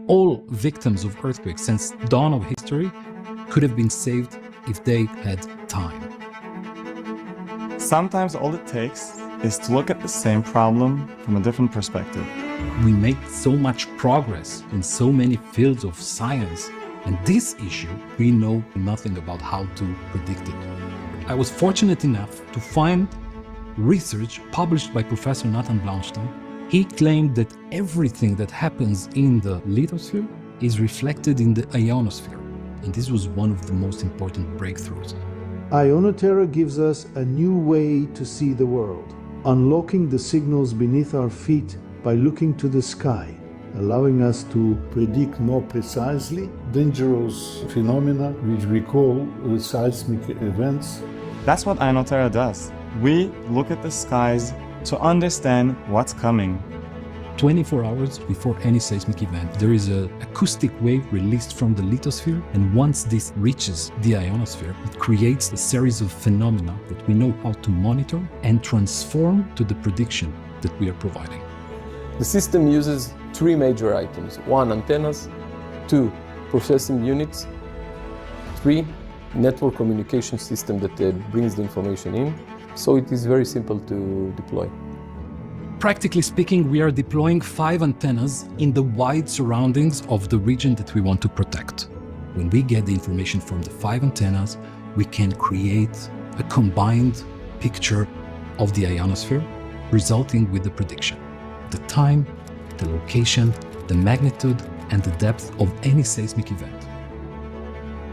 All victims of earthquakes since dawn of history could have been saved if they had time. Sometimes all it takes is to look at the same problem from a different perspective. We made so much progress in so many fields of science, and this issue, we know nothing about how to predict it. I was fortunate enough to find research published by Professor Nathan Blaunstein. He claimed that everything that happens in the lithosphere is reflected in the ionosphere, and this was one of the most important breakthroughs. Ionoterra gives us a new way to see the world, unlocking the signals beneath our feet by looking to the sky, allowing us to predict more precisely dangerous phenomena which we call seismic events. That's what Ionoterra does. We look at the skies to understand what's coming. 24 hours before any seismic event, there is an acoustic wave released from the lithosphere, and once this reaches the ionosphere, it creates a series of phenomena that we know how to monitor and transform to the prediction that we are providing. The system uses three major items. 1, antennas. 2, processing units. 3, network communication system that brings the information in. So it is very simple to deploy. Practically speaking, we are deploying 5 antennas in the wide surroundings of the region that we want to protect. When we get the information from the 5 antennas, we can create a combined picture of the ionosphere, resulting with the prediction: the time, the location, the magnitude, and the depth of any seismic event.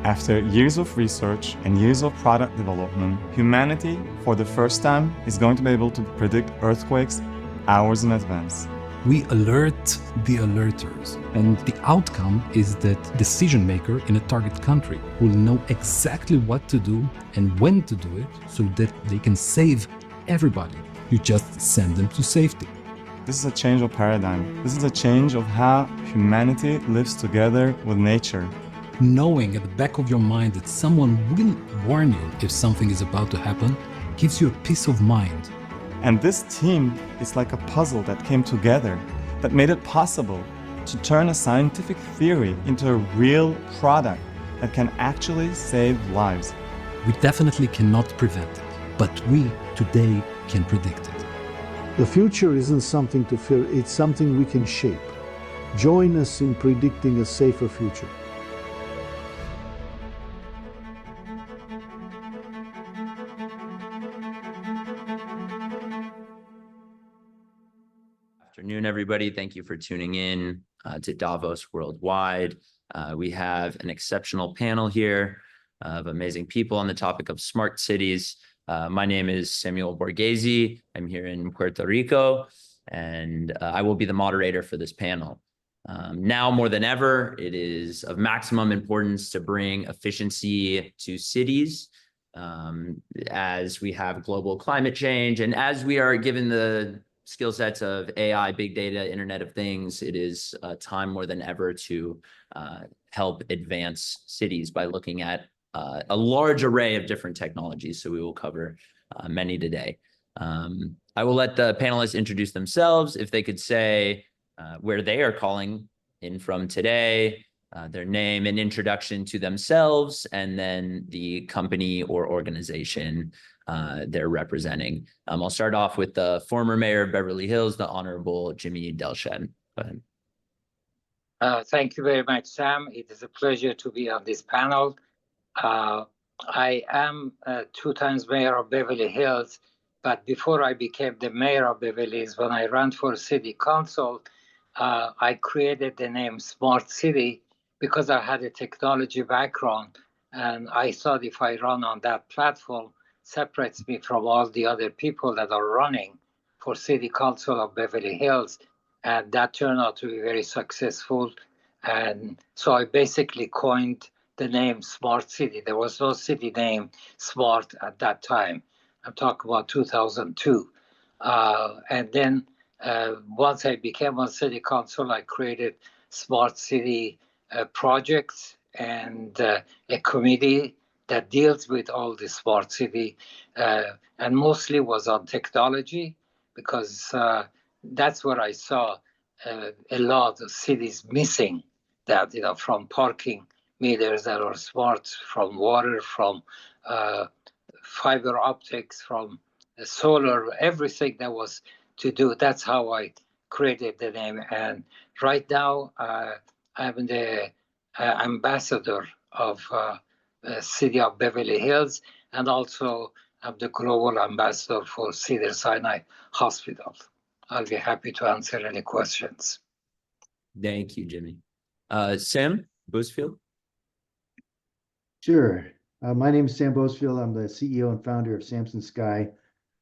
After years of research and years of product development, humanity, for the first time, is going to be able to predict earthquakes hours in advance. We alert the alerters, and the outcome is that decision maker in a target country will know exactly what to do and when to do it so that they can save everybody. You just send them to safety. This is a change of paradigm. This is a change of how humanity lives together with nature. Knowing at the back of your mind that someone will warn you if something is about to happen gives you a peace of mind. And this team is like a puzzle that came together, that made it possible to turn a scientific theory into a real product that can actually save lives. We definitely cannot prevent it, but we today can predict it. The future isn't something to fear, it's something we can shape. Join us in predicting a safer future. Afternoon, everybody. Thank you for tuning in to Davos Worldwide. We have an exceptional panel here of amazing people on the topic of smart cities. My name is Samuel Borghese. I'm here in Puerto Rico, and I will be the moderator for this panel. Now more than ever, it is of maximum importance to bring efficiency to cities as we have global climate change, and as we are given the skill sets of AI, big data, Internet of Things, it is time more than ever to help advance cities by looking at a large array of different technologies. So we will cover many today. I will let the panelists introduce themselves. If they could say where they are calling in from today, their name and introduction to themselves, and then the company or organization they're representing. I'll start off with the former mayor of Beverly Hills, the Honorable Jimmy Delshed. Go ahead. Thank you very much, Sam. It is a pleasure to be on this panel. I am 2 times mayor of Beverly Hills, but before I became the mayor of Beverly Hills, when I ran for city council, I created the name Smart City because I had a technology background, and I thought if I run on that platform, separates me from all the other people that are running for city council of Beverly Hills, and that turned out to be very successful. And so I basically coined the name Smart City. There was no city name Smart at that time. I'm talking about 2002. And then once I became on city council, I created Smart City projects and a committee that deals with all the smart city, and mostly was on technology, because that's where I saw a lot of cities missing that, from parking meters that are smart, from water, from fiber optics, from solar, everything that was to do. That's how I created the name. And right now, I'm the ambassador of the city of Beverly Hills, and also I'm the global ambassador for Cedars-Sinai Hospital. I'll be happy to answer any questions. Thank you, Jimmy. Sam Busfield. Sure. My name is Sam Boesfield. I'm the CEO and founder of Samson Sky.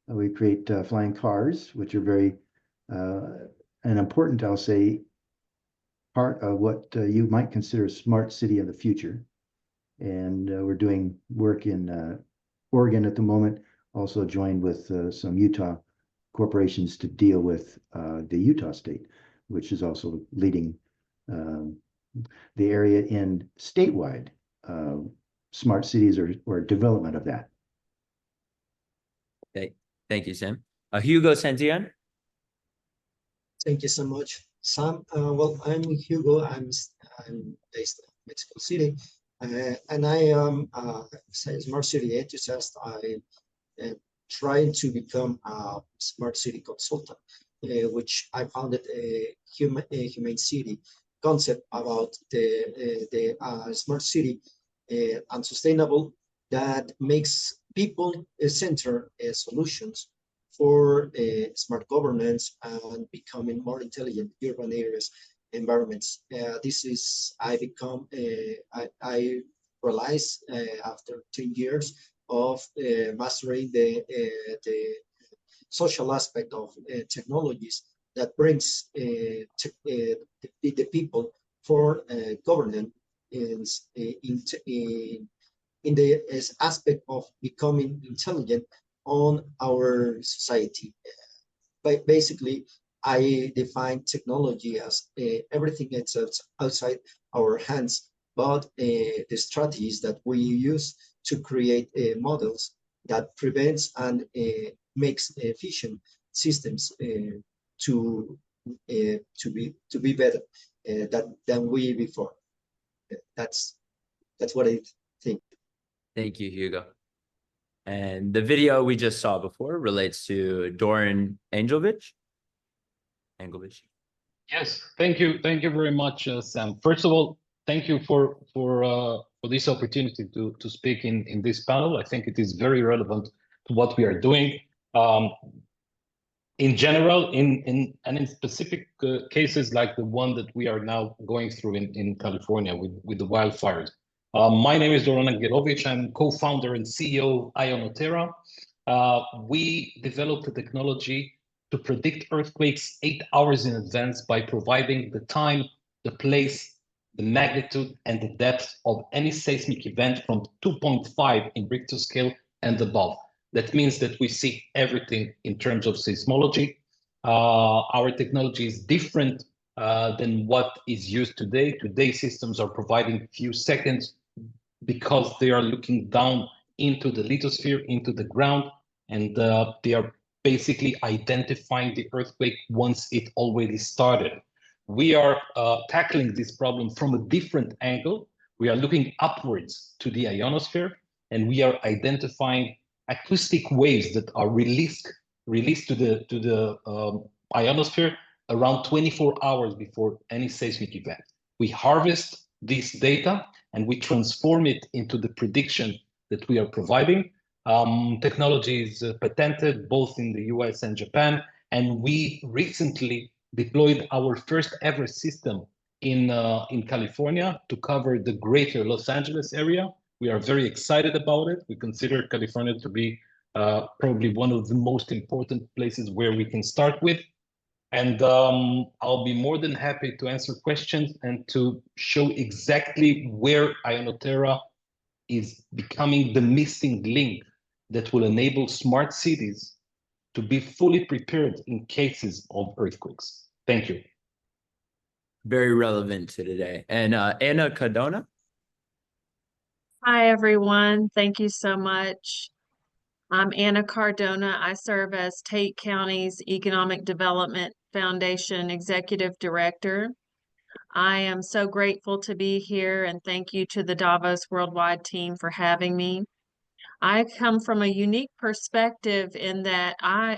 We create flying cars, which are very an important, I'll say, part of what you might consider a smart city of the future. And we're doing work in Oregon at the moment, also joined with some Utah corporations to deal with the Utah state, which is also leading the area in statewide smart cities or development of that. Okay. Thank you, Sam. Hugo Santillan. Thank you so much, Sam. Well, I'm Hugo. I'm based in Mexico City, and I am a smart city enthusiast. I am trying to become a smart city consultant, which I founded a humane city concept about the smart city and sustainable that makes people center solutions for smart governance and becoming more intelligent urban areas environments. This is I realized after 10 years of mastering the social aspect of technologies that brings the people for governance in the aspect of becoming intelligent on our society. But basically, I define technology as everything that's outside our hands, but the strategies that we use to create models that prevents and makes efficient systems to be better than we before. That's what I think. Thank you, Hugo. And the video we just saw before relates to Doran Angelovich. Yes, thank you very much, Sam. First of all, thank you for this opportunity to speak in this panel. I think it is very relevant to what we are doing. In general, in specific cases like the one that we are now going through in California with the wildfires. My name is Doran Angelovich. I'm co-founder and CEO of Ionotera. We developed a technology to predict earthquakes 8 hours in advance by providing the time, the place, the magnitude, and the depth of any seismic event from 2.5 in Richter scale and above. That means that we see everything in terms of seismology. Our technology is different than what is used today. Today's systems are providing few seconds because they are looking down into the lithosphere, into the ground, and they are basically identifying the earthquake once it already started. We are tackling this problem from a different angle. We are looking upwards to the ionosphere, and we are identifying acoustic waves that are released to the ionosphere around 24 hours before any seismic event. We harvest this data and we transform it into the prediction that we are providing. Technology is patented both in the US and Japan, and we recently deployed our first ever system in California to cover the greater Los Angeles area. We are very excited about it. We consider California to be probably one of the most important places where we can start with. And I'll be more than happy to answer questions and to show exactly where Ionotera is becoming the missing link that will enable smart cities to be fully prepared in cases of earthquakes. Thank you. Very relevant to today. And Anna Cardona. Hi, everyone. Thank you so much. I'm Anna Cardona. I serve as Tate County's Economic Development Foundation Executive Director. I am so grateful to be here, and thank you to the Davos Worldwide team for having me. I come from a unique perspective in that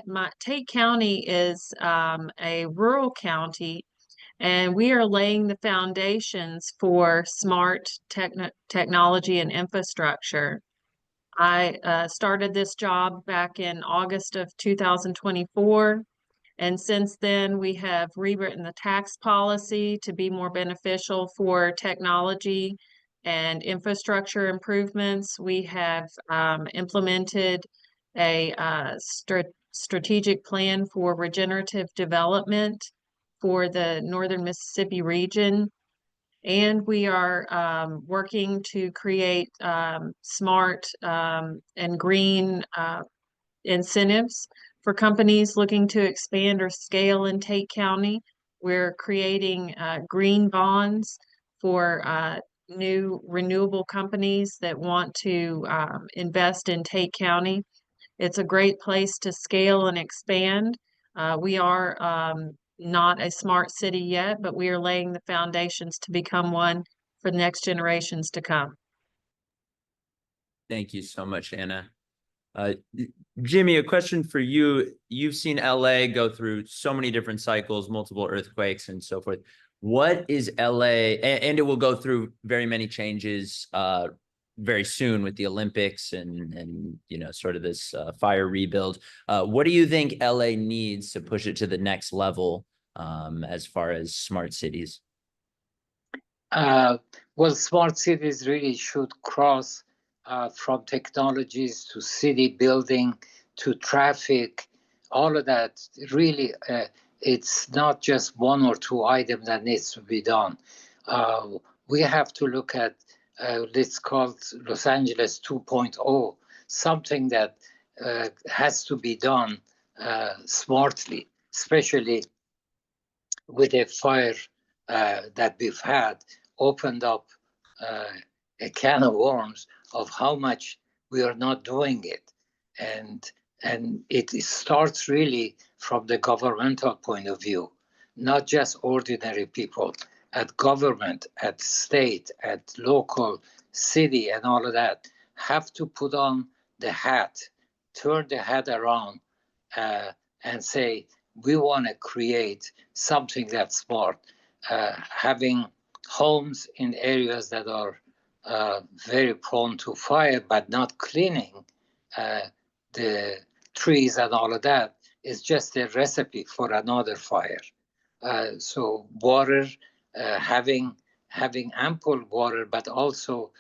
my Tate County is a rural county, and we are laying the foundations for smart technology and infrastructure. I started this job back in August of 2024. And since then, we have rewritten the tax policy to be more beneficial for technology and infrastructure improvements. We have implemented a strategic plan for regenerative development for the Northern Mississippi region. And we are working to create smart and green incentives for companies looking to expand or scale in Tate County. We're creating green bonds for new renewable companies that want to invest in Tate County. It's a great place to scale and expand. We are not a smart city yet, but we are laying the foundations to become one for the next generations to come. Thank you so much, Anna. Jimmy, a question for you. You've seen LA go through so many different cycles, multiple earthquakes and so forth. What is LA, and it will go through very many changes very soon with the Olympics and you know, sort of this fire rebuild. What do you think LA needs to push it to the next level as far as smart cities? Well, smart cities really should cross from technologies to city building to traffic, all of that. Really, it's not just one or two items that needs to be done. We have to look at, let's call it Los Angeles 2.0, something that has to be done smartly, especially with a fire that we've had, opened up a can of worms of how much we are not doing it. And it starts really from the governmental point of view, not just ordinary people. At government, at state, at local, city, and all of that, have to put on the hat, turn the hat around, and say, we want to create something that's smart. Having homes in areas that are very prone to fire, but not cleaning the trees and all of that is just a recipe for another fire. So water, having ample water, but also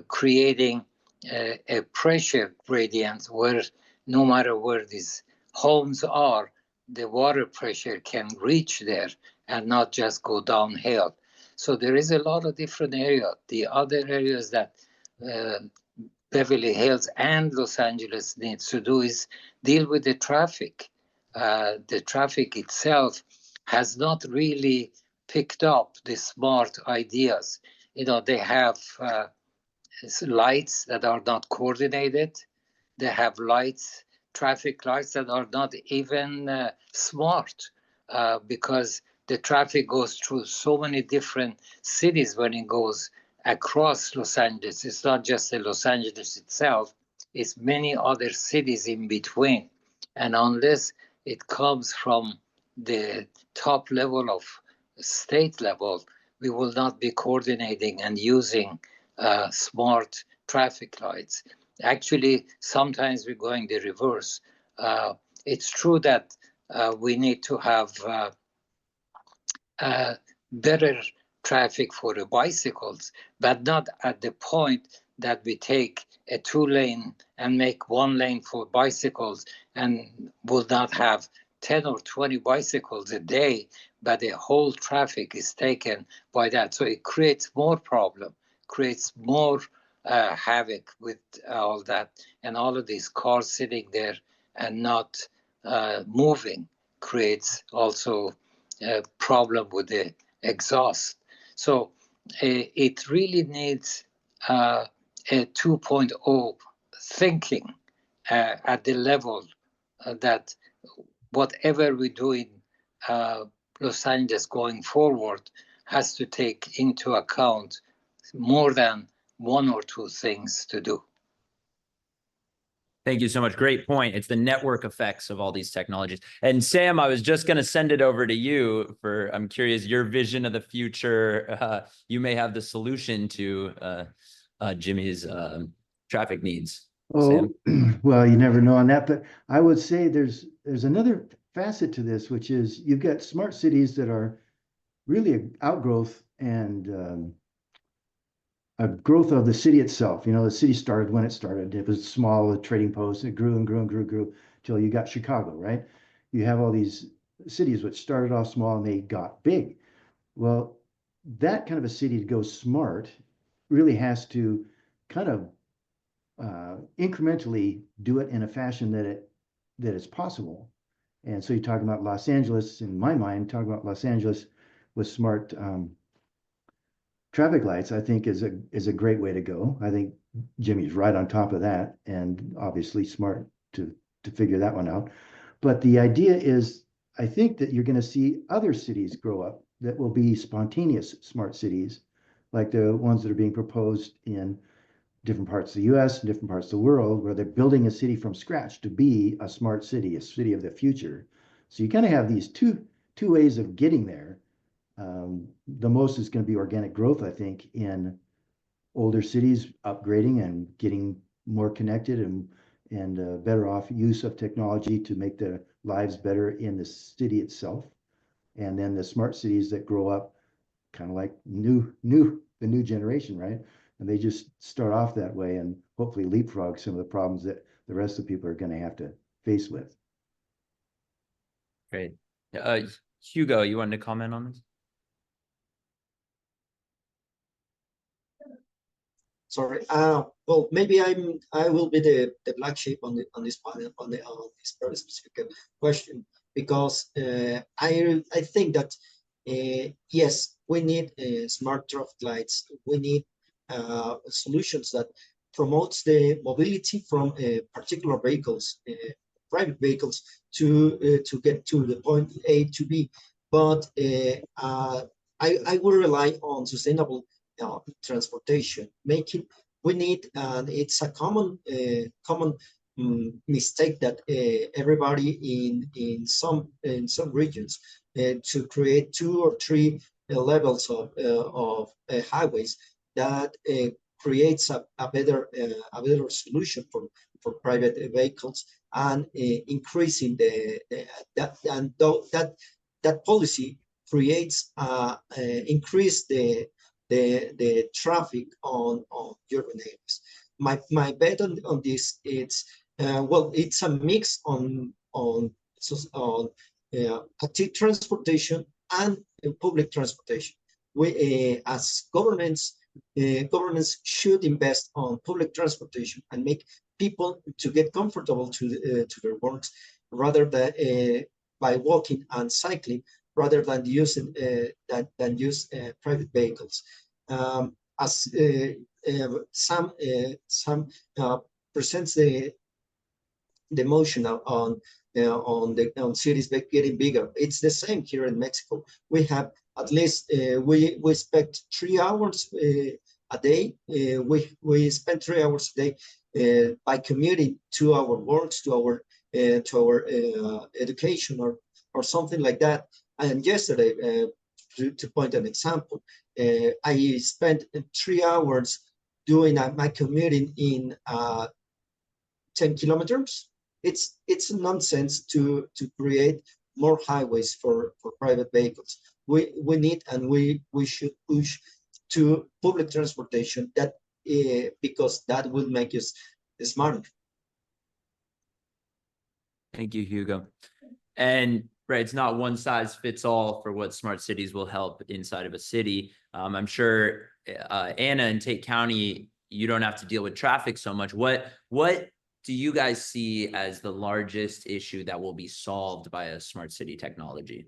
creating a pressure gradient where no matter where these homes are, the water pressure can reach there and not just go downhill. So there is a lot of different areas. The other areas that Beverly Hills and Los Angeles needs to do is deal with the traffic. The traffic itself has not really picked up the smart ideas. You know, they have lights that are not coordinated. They have lights, traffic lights that are not even smart because the traffic goes through so many different cities when it goes across Los Angeles. It's not just the Los Angeles itself, it's many other cities in between. And unless it comes from the top level of state level, we will not be coordinating and using smart traffic lights. Actually, sometimes we're going the reverse. It's true that we need to have better traffic for the bicycles, but not at the point that we take a 2-lane and make 1 lane for bicycles and will not have 10 or 20 bicycles a day, but the whole traffic is taken by that. So it creates more problem, creates more havoc with all that, and all of these cars sitting there and not moving creates also a problem with the exhaust. So it really needs a 2.0 thinking at the level that whatever we do in Los Angeles going forward has to take into account more than one or two things to do. Thank you so much. Great point. It's the network effects of all these technologies. And Sam, I was just going to send it over to you for, I'm curious, your vision of the future. You may have the solution to Jimmy's traffic needs. Oh, Sam? well, you never know on that, but I would say there's another facet to this, which is you've got smart cities that are really an outgrowth and a growth of the city itself. You know, the city started when it started. It was small, a trading post, and it grew and grew and grew till you got Chicago, right? You have all these cities which started off small and they got big. Well, that kind of a city to go smart really has to kind of incrementally do it in a fashion that is possible. And so you're talking about Los Angeles, in my mind, talking about Los Angeles with smart traffic lights, I think is a great way to go. I think Jimmy's right on top of that, and obviously smart to figure that one out. But the idea is, I think that you're going to see other cities grow up that will be spontaneous smart cities, like the ones that are being proposed in different parts of the US and different parts of the world, where they're building a city from scratch to be a smart city, a city of the future. So you kind of have these two ways of getting there. The most is going to be organic growth, I think, in older cities, upgrading and getting more connected and better off use of technology to make their lives better in the city itself. And then the smart cities that grow up kind of like the new generation, right? And they just start off that way and hopefully leapfrog some of the problems that the rest of the people are going to have to face with. Great. Hugo, you wanted to comment on this? Sorry. Well, maybe I will be the black sheep on this panel on this very specific question, because I think that yes, we need smart traffic lights. We need solutions that promotes the mobility from particular vehicles, private vehicles, to get to the point A to B. But I will rely on sustainable transportation. We need, and it's a common mistake that everybody in some regions to create 2 or 3 levels of highways that creates a better solution for private vehicles, and increasing that policy creates increase the traffic on urban areas. My bet on this, it's well, it's a mix on active transportation and public transportation. We as governments should invest on public transportation and make people to get comfortable to their works, rather than by walking and cycling, rather than using use private vehicles. As some presents the motion on cities getting bigger. It's the same here in Mexico. We have at least we expect 3 hours a day. We spend 3 hours a day by commuting to our works, to our education or something like that. And yesterday, to point an example, I spent 3 hours doing my commuting in 10 kilometers. It's nonsense to create more highways for private vehicles. We need, and we should push to public transportation, that because that will make us smarter. Thank you, Hugo. And right, it's not one size fits all for what smart cities will help inside of a city. I'm sure Anna in Tate County, you don't have to deal with traffic so much. What do you guys see as the largest issue that will be solved by a smart city technology?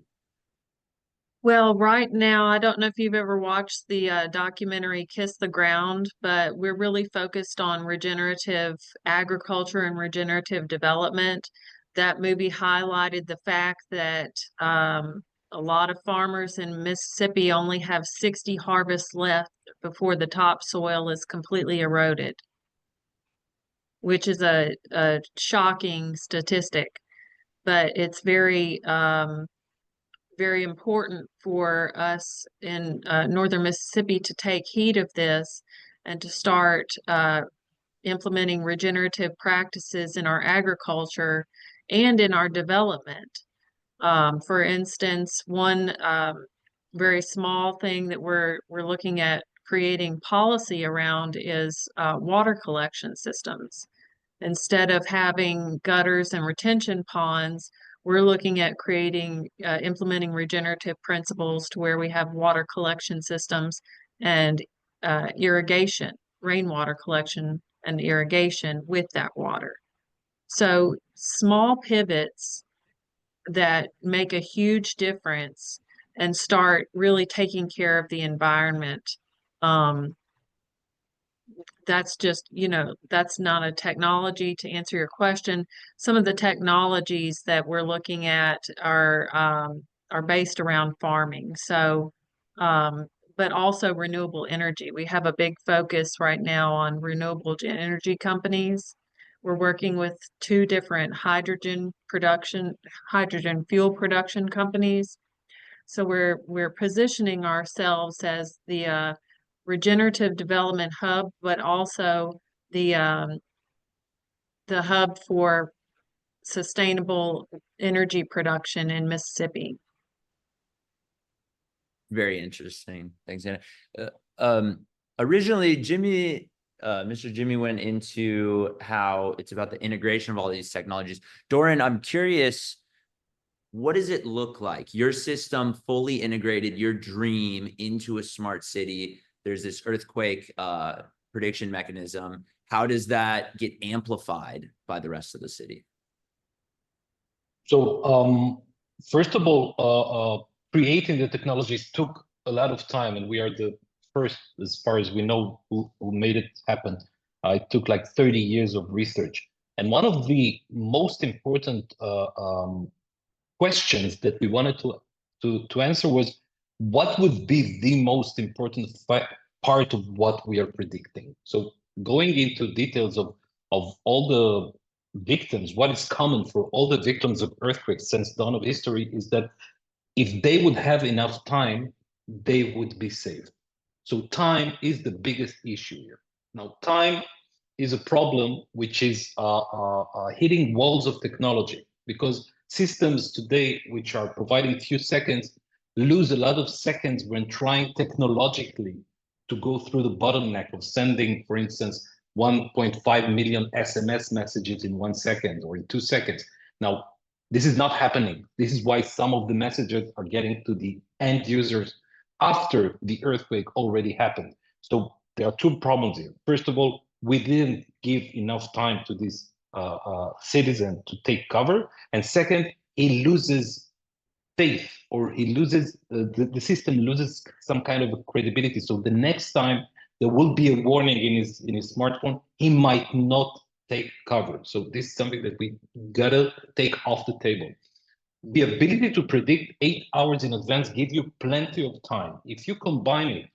Well, right now, I don't know if you've ever watched the documentary Kiss the Ground, but we're really focused on regenerative agriculture and regenerative development. That movie highlighted the fact that a lot of farmers in Mississippi only have 60 harvests left before the topsoil is completely eroded, which is a shocking statistic. But it's very important for us in northern Mississippi to take heed of this and to start implementing regenerative practices in our agriculture and in our development. For instance, one very small thing that we're looking at creating policy around is water collection systems. Instead of having gutters and retention ponds, we're looking at implementing regenerative principles to where we have water collection systems and irrigation, rainwater collection and irrigation with that water. So small pivots that make a huge difference and start really taking care of the environment. That's just, that's not a technology to answer your question. Some of the technologies that we're looking at are based around farming. So, but also renewable energy. We have a big focus right now on renewable energy companies. We're working with 2 different hydrogen fuel production companies. So we're positioning ourselves as the regenerative development hub, but also the hub for sustainable energy production in Mississippi. Very interesting. Thanks, Anna. Originally, Mr. Jimmy went into how it's about the integration of all these technologies. Doran, I'm curious, what does it look like? Your system fully integrated your dream into a smart city. There's this earthquake prediction mechanism. How does that get amplified by the rest of the city? So first of all, creating the technologies took a lot of time, and we are the first, as far as we know, who made it happen. It took like 30 years of research. And one of the most important questions that we wanted to answer was, what would be the most important part of what we are predicting? So going into details of all the victims, what is common for all the victims of earthquakes since dawn of history is that if they would have enough time, they would be saved. So time is the biggest issue here. Now, time is a problem which is hitting walls of technology, because systems today which are providing few seconds lose a lot of seconds when trying technologically to go through the bottleneck of sending, for instance, 1.5 million SMS messages in 1 second or in 2 seconds. Now, this is not happening. This is why some of the messages are getting to the end users after the earthquake already happened. So there are 2 problems here. First of all, we didn't give enough time to this citizen to take cover. And second, he loses faith, or he loses, the system loses some kind of credibility. So the next time there will be a warning in his smartphone, he might not take cover. So this is something that we gotta take off the table. The ability to predict 8 hours in advance gives you plenty of time. If you combine it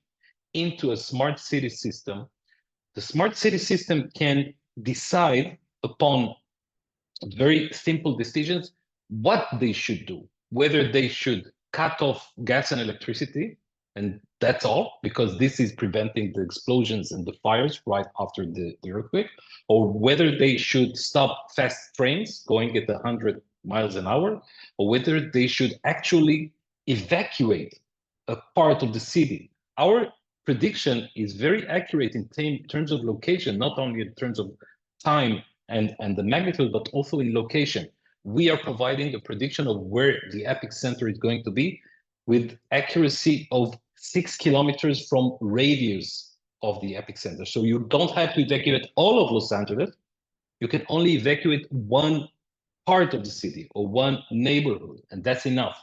into a smart city system, the smart city system can decide upon very simple decisions what they should do, whether they should cut off gas and electricity, and that's all, because this is preventing the explosions and the fires right after the earthquake, or whether they should stop fast trains going at 100 miles an hour, or whether they should actually evacuate a part of the city. Our prediction is very accurate in terms of location, not only in terms of time and the magnitude, but also in location. We are providing a prediction of where the epicenter is going to be with accuracy of 6 kilometers from radius of the epicenter. So you don't have to evacuate all of Los Angeles. You can only evacuate one part of the city or one neighborhood, and that's enough.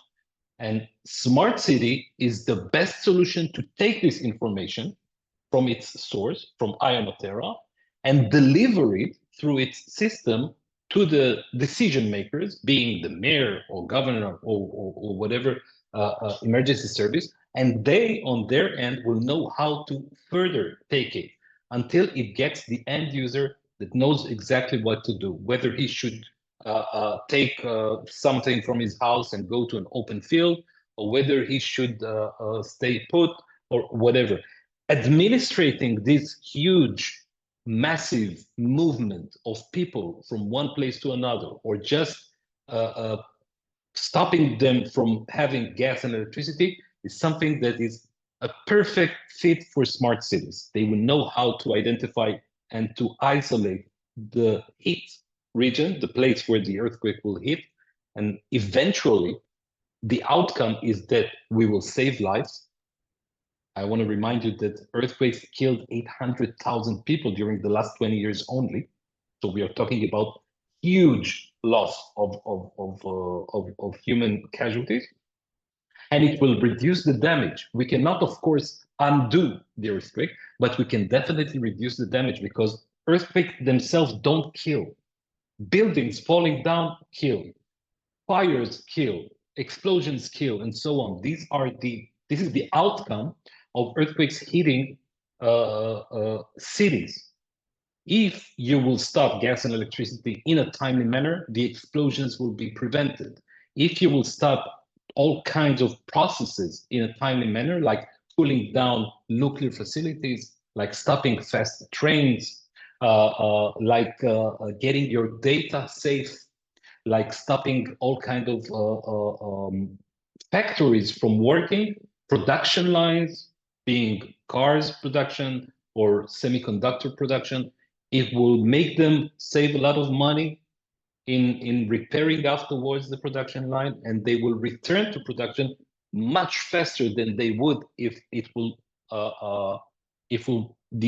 And smart city is the best solution to take this information from its source, from Ionotera, and deliver it through its system to the decision makers, being the mayor or governor or whatever emergency service, and they on their end will know how to further take it until it gets the end user that knows exactly what to do, whether he should take something from his house and go to an open field, or whether he should stay put, or whatever. Administrating this huge, massive movement of people from one place to another, or just stopping them from having gas and electricity, is something that is a perfect fit for smart cities. They will know how to identify and to isolate the heat region, the place where the earthquake will hit. And eventually, the outcome is that we will save lives. I want to remind you that earthquakes killed 800,000 people during the last 20 years only. So we are talking about huge loss of human casualties. And it will reduce the damage. We cannot, of course, undo the earthquake, but we can definitely reduce the damage, because earthquakes themselves don't kill. Buildings falling down kill. Fires kill. Explosions kill, and so on. This is the outcome of earthquakes hitting cities. If you will stop gas and electricity in a timely manner, the explosions will be prevented. If you will stop all kinds of processes in a timely manner, like cooling down nuclear facilities, like stopping fast trains, like getting your data safe, like stopping all kinds of factories from working, production lines, being cars production or semiconductor production, it will make them save a lot of money in repairing afterwards the production line, and they will return to production much faster than they would if the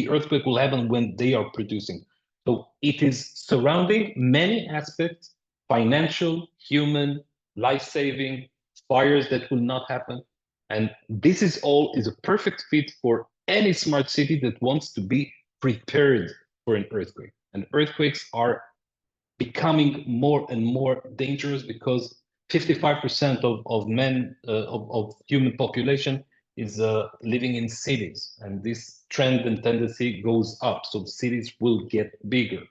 earthquake will happen when they are producing. So it is surrounding many aspects: financial, human, life-saving, fires that will not happen. And this is a perfect fit for any smart city that wants to be prepared for an earthquake. And earthquakes are becoming more and more dangerous because 55% of human population is living in cities, and this trend and tendency goes up. So cities will get bigger,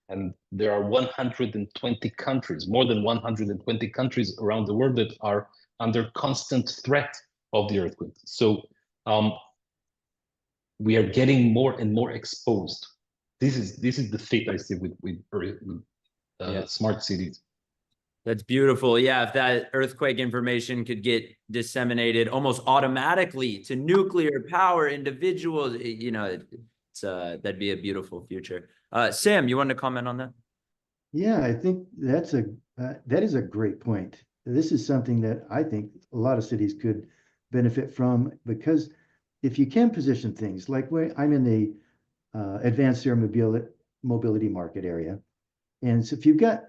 and there are 120 countries, more than 120 countries around the world that are under constant threat of the earthquake. So we are getting more and more exposed. This is the fit I see with smart cities. That's beautiful. Yeah, if that earthquake information could get disseminated almost automatically to nuclear power individuals, that'd be a beautiful future. Sam, you want to comment on that? Yeah, I think that is a great point. This is something that I think a lot of cities could benefit from, because if you can position things like where I'm in the advanced air mobility market area, and so if you've got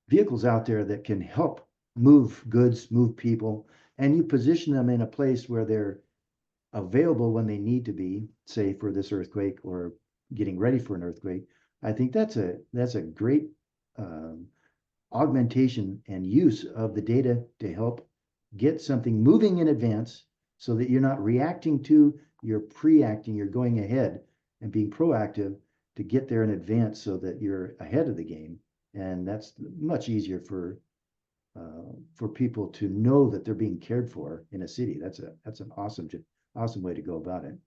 vehicles out there that can help move goods, move people, and you position them in a place where they're available when they need to be, say for this earthquake or getting ready for an earthquake, I think that's a great augmentation and use of the data to help get something moving in advance, so that you're not reacting to, you're pre-acting, you're going ahead and being proactive to get there in advance so that you're ahead of the game. And that's much easier for people to know that they're being cared for in a city. That's an awesome way to go about it.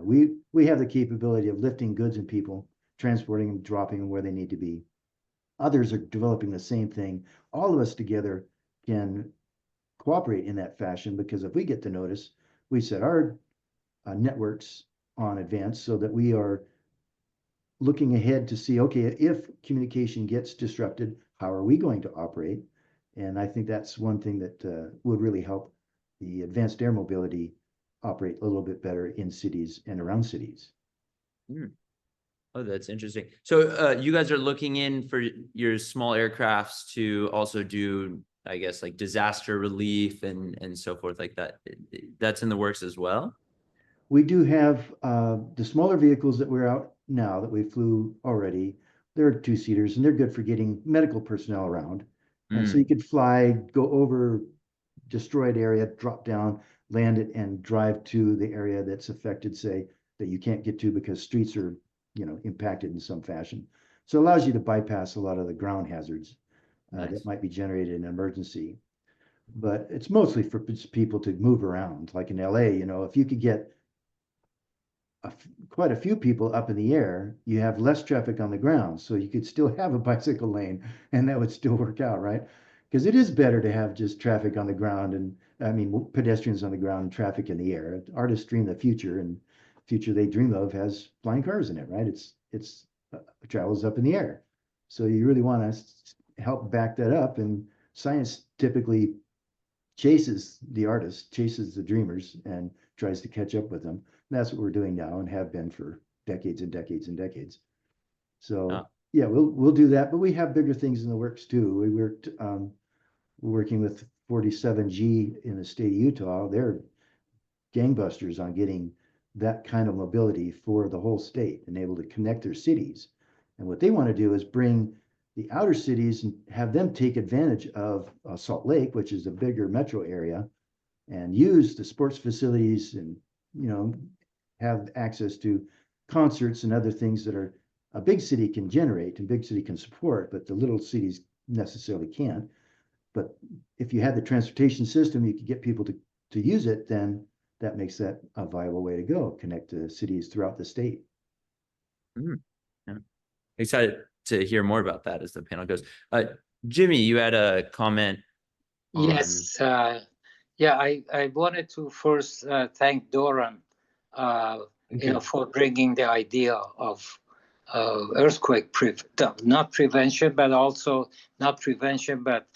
We have the capability of lifting goods and people, transporting them, dropping them where they need to be. Others are developing the same thing. All of us together can cooperate in that fashion, because if we get the notice, we set our networks on advance so that we are looking ahead to see, okay, if communication gets disrupted, how are we going to operate? And I think that's one thing that would really help the advanced air mobility operate a little bit better in cities and around cities. Oh, that's interesting. So you guys are looking in for your small aircrafts to also do, I guess, like disaster relief and so forth like that. That's in the works as well? We do have the smaller vehicles that we're out now that we flew already. They're two-seaters, and they're good for getting medical personnel around. And so you could fly, go over destroyed area, drop down, land it, and drive to the area that's affected, say, that you can't get to because streets are, impacted in some fashion. So it allows you to bypass a lot of the ground hazards that might be generated in an emergency. But it's mostly for people to move around. Like in LA, if you could get quite a few people up in the air, you have less traffic on the ground. So you could still have a bicycle lane and that would still work out, right? Because it is better to have just traffic on the ground and, pedestrians on the ground and traffic in the air. Artists dream the future, and the future they dream of has flying cars in it, right? It's travels up in the air. So you really want to help back that up. And science typically chases the artists, chases the dreamers, and tries to catch up with them. And that's what we're doing now and have been for decades and decades and decades. So yeah, we'll do that, but we have bigger things in the works too. We're working with 47G in the state of Utah. They're gangbusters on getting that kind of mobility for the whole state and able to connect their cities. And what they want to do is bring the outer cities and have them take advantage of Salt Lake, which is a bigger metro area, and use the sports facilities and, have access to concerts and other things that are a big city can generate and big city can support, but the little cities necessarily can't. But if you had the transportation system, you could get people to use it, then that makes that a viable way to go, connect to cities throughout the state. Yeah. Excited to hear more about that as the panel goes. Jimmy, you had a comment. Yes. Yeah, I wanted to first thank Doran, for bringing the idea of earthquake not prevention, but also not prevention, but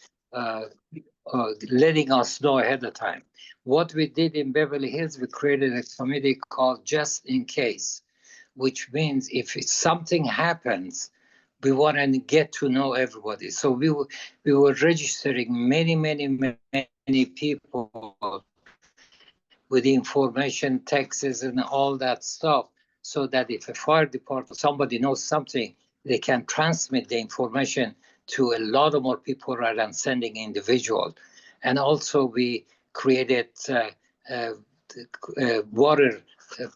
letting us know ahead of time. What we did in Beverly Hills, we created a committee called Just in Case, which means if something happens, we want to get to know everybody. So we were registering many people with information, taxes, and all that stuff, so that if a fire department, somebody knows something, they can transmit the information to a lot of more people rather than sending individual. And also we created water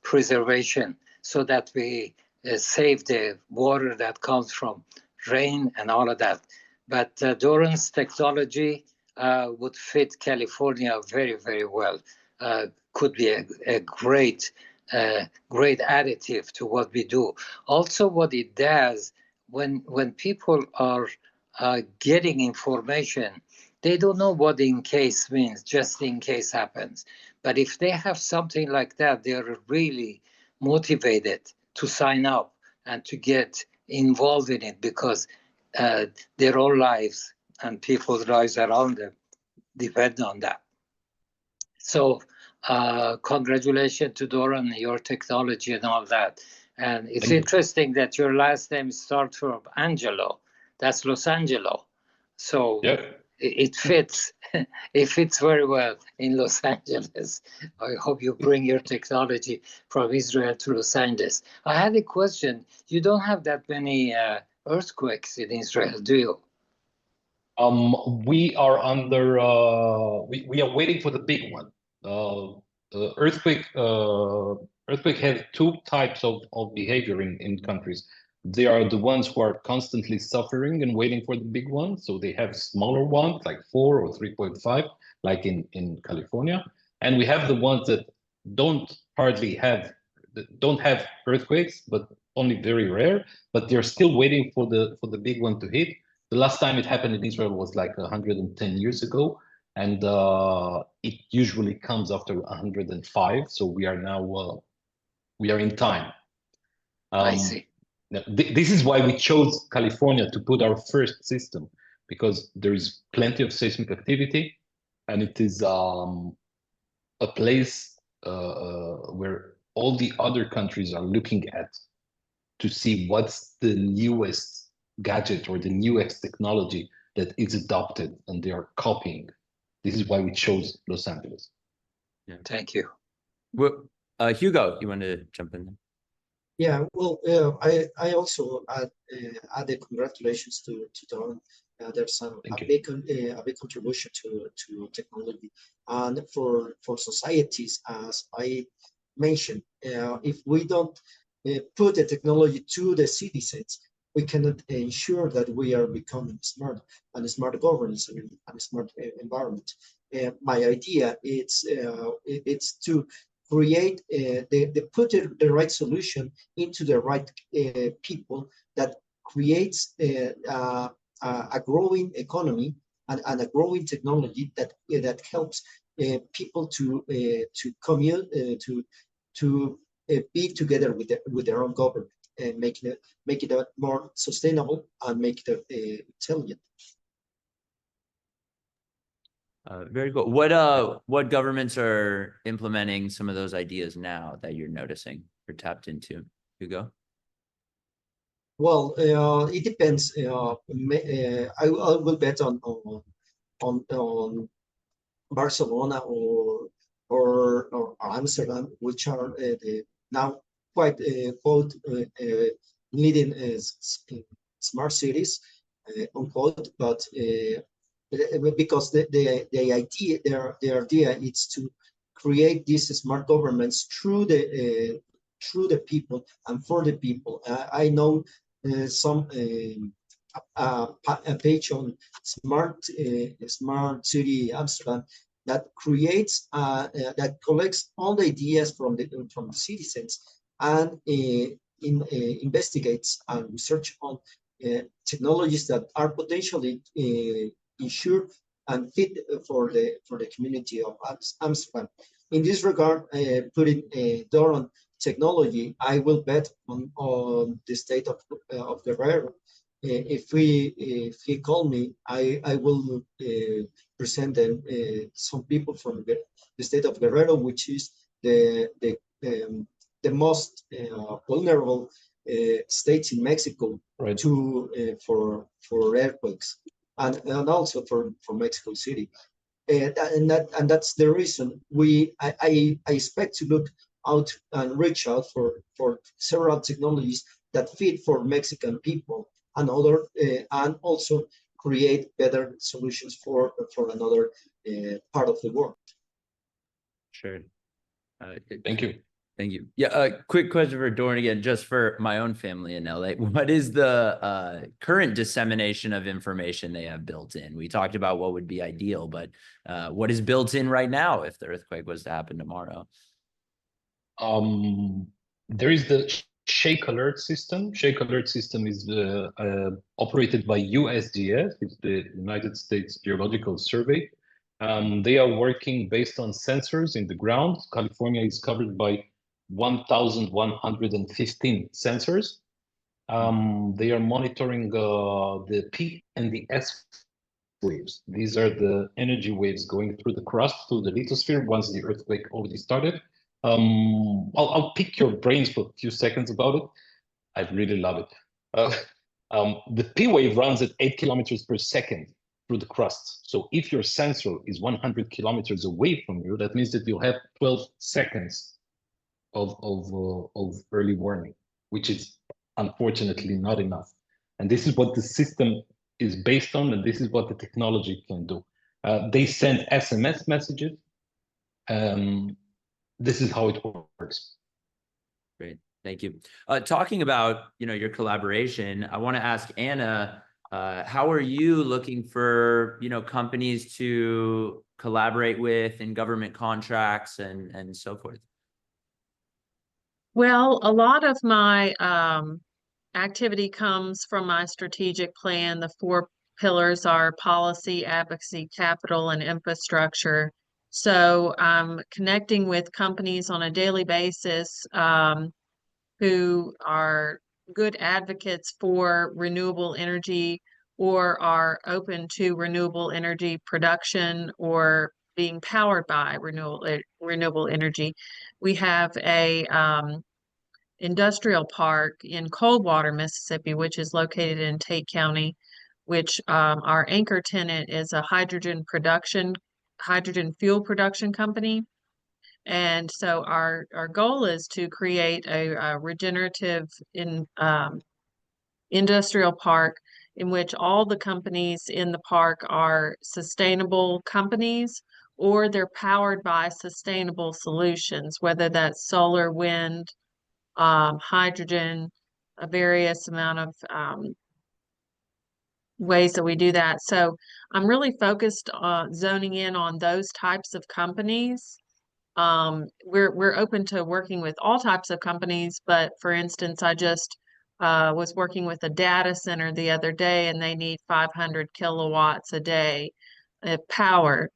preservation so that we save the water that comes from rain and all of that. But Doran's technology would fit California very, very well. Could be a great additive to what we do. Also, what it does when people are getting information, they don't know what in case means, just in case happens. But if they have something like that, they're really motivated to sign up and to get involved in it, because their whole lives and people's lives around them depend on that. So congratulations to Doran, your technology and all that. And it's interesting that your last name starts from Angelo. That's Los Angeles. So it fits. It fits very well in Los Angeles. I hope you bring your technology from Israel to Los Angeles. I had a question. You don't have that many earthquakes in Israel, do you? We are under. We are waiting for the big one. Earthquake has two types of behavior in countries. They are the ones who are constantly suffering and waiting for the big one. So they have smaller ones like 4 or 3.5, like in California. And we have the ones that don't have earthquakes, but only very rare. But they're still waiting for the big one to hit. The last time it happened in Israel was like 110 years ago. And it usually comes after 105. So we are now, we are in time. I see. This is why we chose California to put our first system, because there is plenty of seismic activity, and it is a place where all the other countries are looking at to see what's the newest gadget or the newest technology that is adopted, and they are copying. This is why we chose Los Angeles. Yeah. Thank you. Well, Hugo, you want to jump in? Yeah, well, I also add congratulations to Don. There's Thank you. a big contribution to technology, and for societies, as I mentioned, if we don't put the technology to the citizens, we cannot ensure that we are becoming smart and smart governance and a smart environment. My idea it's to create put the right solution into the right people that creates a growing economy and a growing technology that helps people to commute to be together with their own government and make it more sustainable and make it intelligent. Very cool. What governments are implementing some of those ideas now that you're noticing or tapped into, Hugo? Well, it depends. I will bet on Barcelona or Amsterdam, which are the now quite quote leading smart cities, unquote. But because the idea their idea is to create these smart governments through the people and for the people. I know some a page on smart city Amsterdam that creates that collects all the ideas from the citizens and investigates and research on technologies that are potentially insured and fit for the community of Amsterdam. In this regard, putting door on technology, I will bet on the state of Guerrero. If he call me, I will present them some people from the state of Guerrero, which is the most vulnerable states in Mexico Right. for earthquakes and also for Mexico City. And that's the reason I expect to look out and reach out for several technologies that fit for Mexican people and other and also create better solutions for another part of the world. Sure. Thank you. Thank you. Yeah, quick question for Doran again, just for my own family in LA. What is the current dissemination of information they have built in? We talked about what would be ideal, but what is built in right now if the earthquake was to happen tomorrow? There is the Shake Alert system. Shake Alert system is operated by USGS, it's the United States Geological Survey. They are working based on sensors in the ground. California is covered by 1,115 sensors. They are monitoring the P and the S waves. These are the energy waves going through the crust, through the lithosphere once the earthquake already started. I'll pick your brains for a few seconds about it. I really love it. The P wave runs at 8 kilometers per second through the crust. So if your sensor is 100 kilometers away from you, that means that you'll have 12 seconds of early warning, which is unfortunately not enough. And this is what the system is based on, and this is what the technology can do. They send SMS messages. This is how it works. Great, thank you. Talking about your collaboration, I want to ask Anna, how are you looking for companies to collaborate with in government contracts and so forth? Well, a lot of my activity comes from my strategic plan. The 4 pillars are policy, advocacy, capital, and infrastructure. So I'm connecting with companies on a daily basis who are good advocates for renewable energy or are open to renewable energy production or being powered by renewable energy. We have a industrial park in Coldwater, Mississippi, which is located in Tate County, which our anchor tenant is a hydrogen fuel production company. And so our goal is to create a regenerative industrial park in which all the companies in the park are sustainable companies or they're powered by sustainable solutions, whether that's solar, wind, hydrogen, a various amount of ways that we do that. So I'm really focused on zoning in on those types of companies. We're open to working with all types of companies, but for instance, I just was working with a data center the other day, and they need 500 kilowatts a day of power.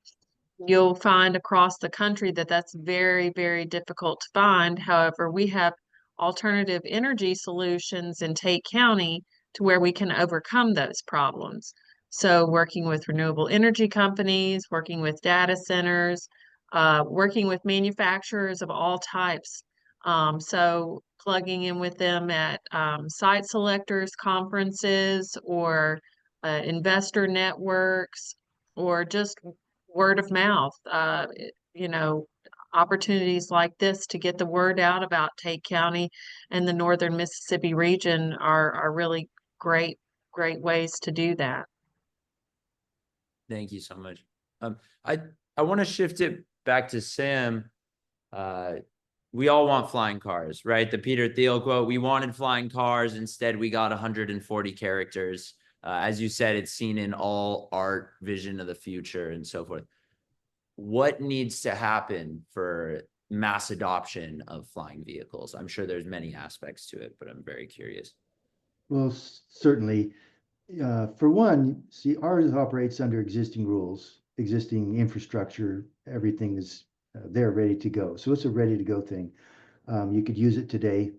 You'll find across the country that that's very, very difficult to find. However, we have alternative energy solutions in Tate County to where we can overcome those problems. So working with renewable energy companies, working with data centers, working with manufacturers of all types. So plugging in with them at site selectors conferences or investor networks or just word of mouth, you know, opportunities like this to get the word out about Tate County and the northern Mississippi region are really great ways to do that. Thank you so much. I want to shift it back to Sam. We all want flying cars, right? The Peter Thiel quote, we wanted flying cars. Instead, we got 140 characters. As you said, it's seen in all art, vision of the future, and so forth. What needs to happen for mass adoption of flying vehicles? I'm sure there's many aspects to it, but I'm very curious. Well, certainly. For one, see, ours operates under existing rules, existing infrastructure. Everything is there ready to go. So it's a ready to go thing. You could use it today.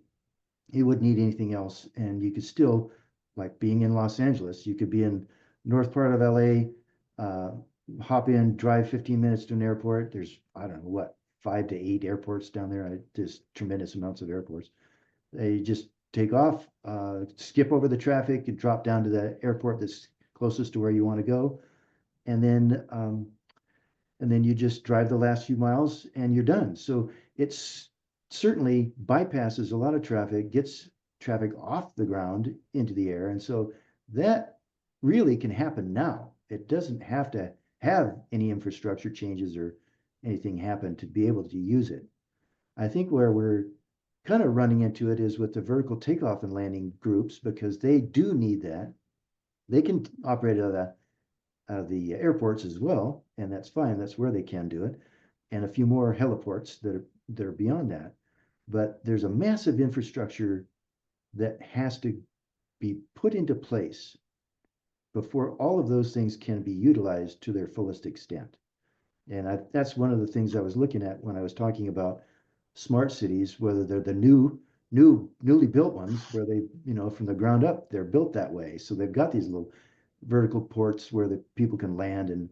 You wouldn't need anything else. And you could still, like being in Los Angeles, you could be in north part of LA, hop in, drive 15 minutes to an airport. There's, I don't know what, 5 to 8 airports down there. Just tremendous amounts of airports. They just take off, skip over the traffic and drop down to the airport that's closest to where you want to go. And then you just drive the last few miles and you're done. So it's certainly bypasses a lot of traffic, gets traffic off the ground into the air. And so that really can happen now. It doesn't have to have any infrastructure changes or anything happen to be able to use it. I think where we're kind of running into it is with the vertical takeoff and landing groups, because they do need that. They can operate out of the airports as well, and that's fine. That's where they can do it, and a few more heliports that are beyond that. But there's a massive infrastructure that has to be put into place before all of those things can be utilized to their fullest extent. And that's one of the things I was looking at when I was talking about smart cities, whether they're the newly built ones where they, from the ground up, they're built that way. So they've got these little vertical ports where the people can land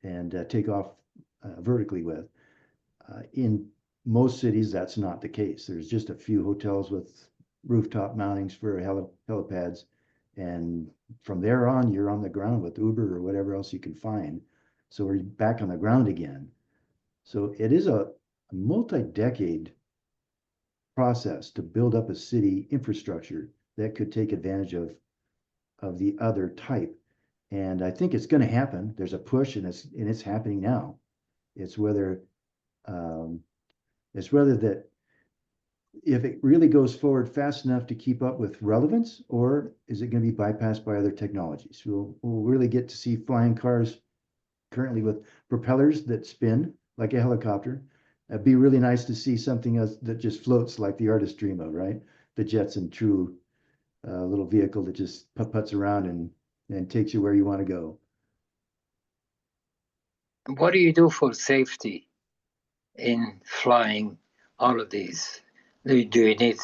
and take off vertically with. In most cities, that's not the case. There's just a few hotels with rooftop mountings for helipads. And from there on, you're on the ground with Uber or whatever else you can find. So we're back on the ground again. So it is a multi-decade process to build up a city infrastructure that could take advantage of the other type. And I think it's going to happen. There's a push, and it's happening now. It's whether that if it really goes forward fast enough to keep up with relevance, or is it going to be bypassed by other technologies? We'll really get to see flying cars currently with propellers that spin like a helicopter. It'd be really nice to see something else that just floats like the artists dream of, right? The Jetson True little vehicle that just puts around and takes you where you want to go. What do you do for safety in flying all of these? Do you need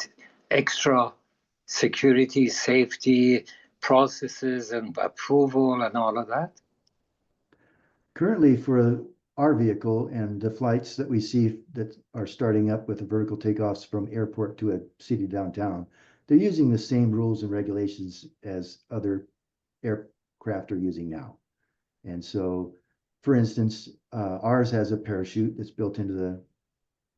extra security, safety processes and approval and all of that? Currently, for our vehicle and the flights that we see that are starting up with the vertical takeoffs from airport to a city downtown, they're using the same rules and regulations as other aircraft are using now. And so, for instance, ours has a parachute that's built into the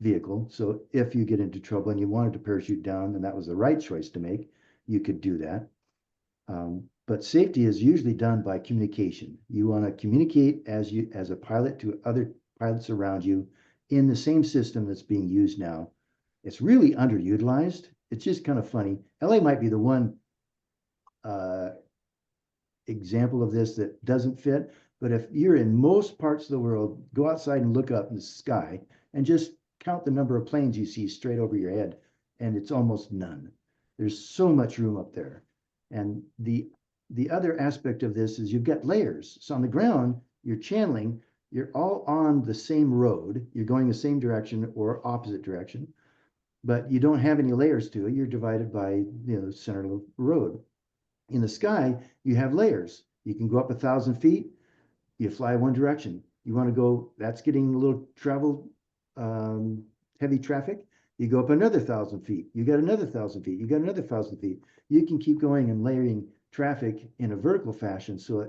vehicle. So if you get into trouble and you wanted to parachute down, and that was the right choice to make, you could do that. But safety is usually done by communication. You want to communicate as a pilot to other pilots around you in the same system that's being used now. It's really underutilized. It's just kind of funny. LA might be the one example of this that doesn't fit. But if you're in most parts of the world, go outside and look up in the sky and just count the number of planes you see straight over your head, and it's almost none. There's so much room up there. And the other aspect of this is you've got layers. So on the ground, you're channeling, you're all on the same road, you're going the same direction or opposite direction, but you don't have any layers to it. You're divided by the center of the road. In the sky, you have layers. You can go up 1,000 feet, you fly one direction. You want to go, that's getting a little heavy traffic. You go up another 1,000 feet, you got another 1,000 feet, you got another 1,000 feet. You can keep going and layering traffic in a vertical fashion so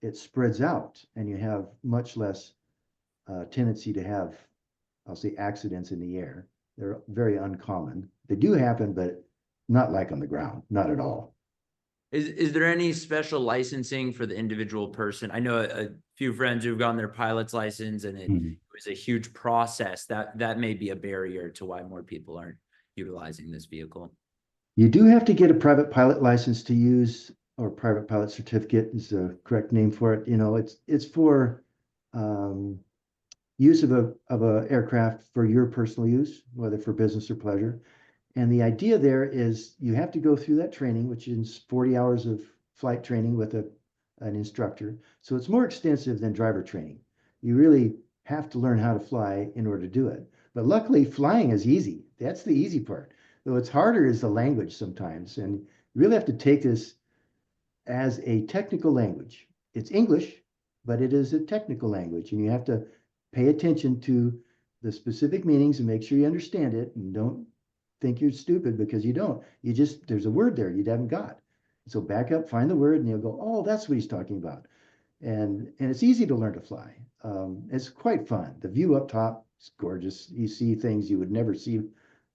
it spreads out and you have much less tendency to have, I'll say, accidents in the air. They're very uncommon. They do happen, but not like on the ground, not at all. Is there any special licensing for the individual person? I know a few friends who've gotten their pilot's license, and it was a huge process. That may be a barrier to why more people aren't utilizing this vehicle. You do have to get a private pilot license to use, or private pilot certificate is the correct name for it. It's for use of a aircraft for your personal use, whether for business or pleasure. And the idea there is you have to go through that training, which is 40 hours of flight training with an instructor. So it's more extensive than driver training. You really have to learn how to fly in order to do it. But luckily, flying is easy. That's the easy part. Though it's harder is the language sometimes. And you really have to take this as a technical language. It's English, but it is a technical language. And you have to pay attention to the specific meanings and make sure you understand it, and don't think you're stupid because you don't. There's a word there you haven't got. So back up, find the word, and you'll go, oh, that's what he's talking about. And it's easy to learn to fly. It's quite fun. The view up top is gorgeous. You see things you would never see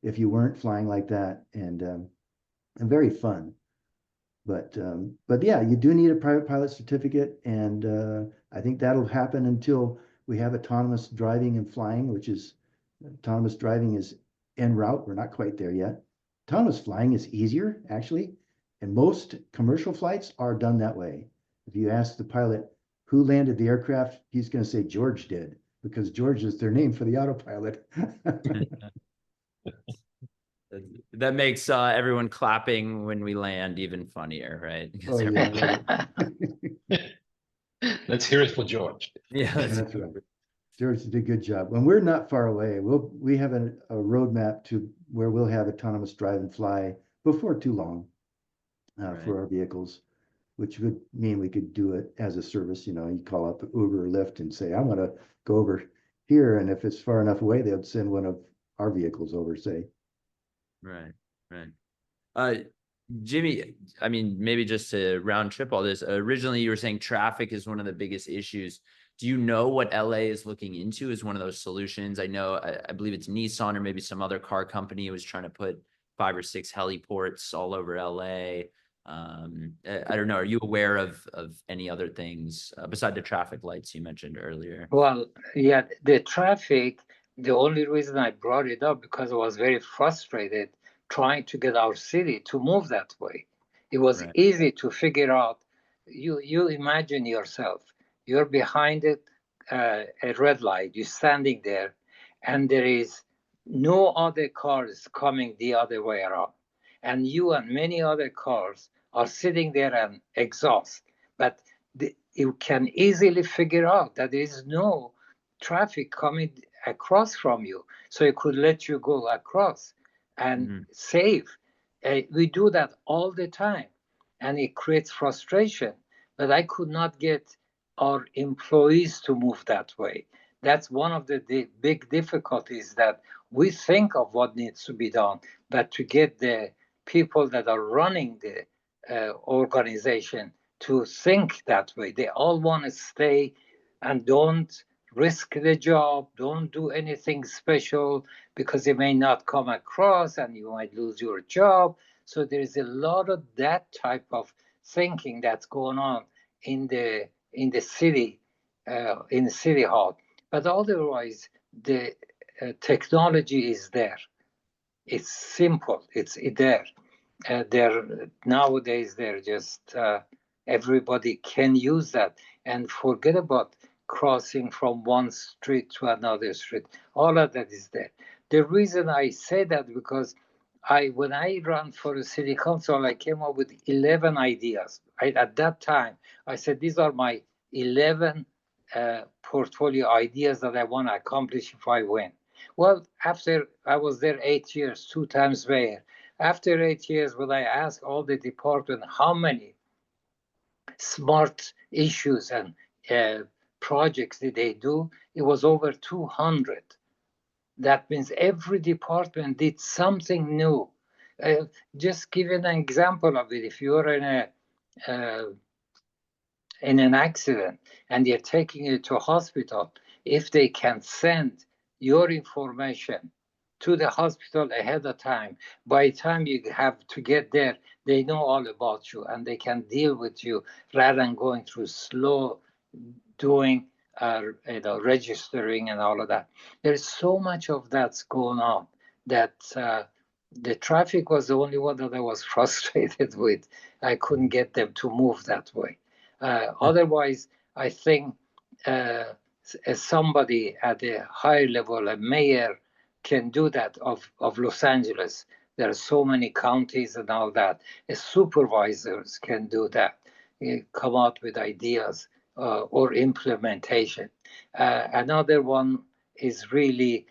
if you weren't flying like that, and very fun. But yeah, you do need a private pilot certificate, and I think that'll happen until we have autonomous driving and flying, autonomous driving is en route. We're not quite there yet. Autonomous flying is easier, actually, and most commercial flights are done that way. If you ask the pilot who landed the aircraft, he's going to say George did, because George is their name for the autopilot. That makes everyone clapping when we land even funnier, right? Oh, yeah. Let's hear it for George. Yeah, That's right. George did a good job. When we're not far away, we have a roadmap to where we'll have autonomous drive and fly before too long for our vehicles, which would mean we could do it as a service. You call up Uber or Lyft and say, I want to go over here. And if it's far enough away, they would send one of our vehicles over, say. Right. Jimmy, I mean, maybe just to round trip all this, originally you were saying traffic is one of the biggest issues. Do you know what LA is looking into as one of those solutions? I know, I believe it's Nissan or maybe some other car company was trying to put 5 or 6 heliports all over LA. I don't know. Are you aware of any other things beside the traffic lights you mentioned earlier? Well, yeah, the traffic, the only reason I brought it up because I was very frustrated trying to get our city to move that way. It was easy to figure out. You imagine yourself, you're behind a red light, you're standing there, and there is no other cars coming the other way around. And you and many other cars are sitting there and exhaust. But you can easily figure out that there is no traffic coming across from you. So it could let you go across and save. We do that all the time, and it creates frustration. But I could not get our employees to move that way. That's one of the big difficulties, that we think of what needs to be done, but to get the people that are running the organization to think that way. They all want to stay and don't risk the job, don't do anything special because it may not come across and you might lose your job. So there is a lot of that type of thinking that's going on in the city, in the city hall. But otherwise, the technology is there. It's simple. It's there. Nowadays, they're just everybody can use that, and forget about crossing from one street to another street. All of that is there. The reason I say that because when I ran for the city council, I came up with 11 ideas. At that time, I said these are my 11 portfolio ideas that I want to accomplish if I win. Well, after I was there 8 years, 2 times mayor. After 8 years, when I asked all the department how many smart issues and projects did they do, it was over 200. That means every department did something new. Just give an example of it. If you're in an accident and you're taking you to a hospital, if they can send your information to the hospital ahead of time, by the time you have to get there, they know all about you and they can deal with you rather than going through slow doing registering and all of that. There's so much of that's going on that the traffic was the only one that I was frustrated with. I couldn't get them to move that way. Otherwise, I think as somebody at a higher level, a mayor, can do that of Los Angeles. There are so many counties and all that. Supervisors can do that, come out with ideas or implementation. Another one is really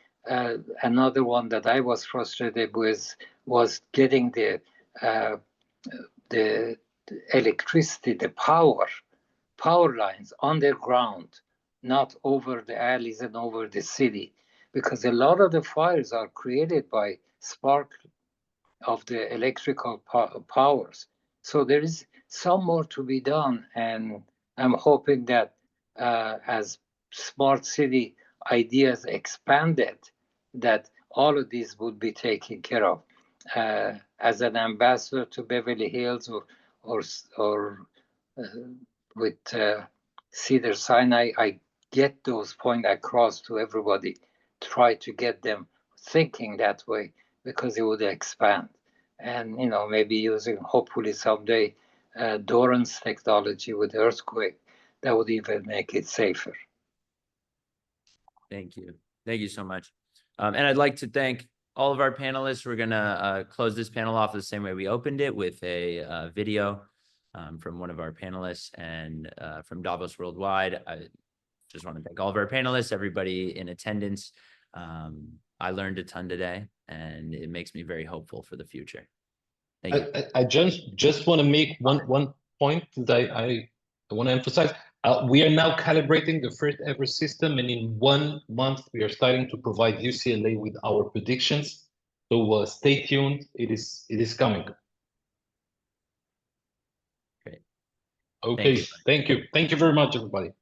another one that I was frustrated with was getting the electricity, the power lines underground, not over the alleys and over the city, because a lot of the fires are created by spark of the electrical powers. So there is some more to be done, and I'm hoping that as smart city ideas expanded, that all of these would be taken care of. As an ambassador to Beverly Hills or with Cedar Sinai, I get those points across to everybody, try to get them thinking that way, because it would expand. And, maybe using, hopefully someday, Doran's technology with earthquake, that would even make it safer. Thank you. Thank you so much. And I'd like to thank all of our panelists. We're going to close this panel off the same way we opened it, with a video from one of our panelists, and from Davos Worldwide. I just want to thank all of our panelists, everybody in attendance. I learned a ton today, and it makes me very hopeful for the future. Thank you. I just want to make one point that I want to emphasize. We are now calibrating the first ever system, and in 1 month we are starting to provide UCLA with our predictions. So stay tuned. It is coming. Great. Okay. Thank you. Thank you very much, everybody.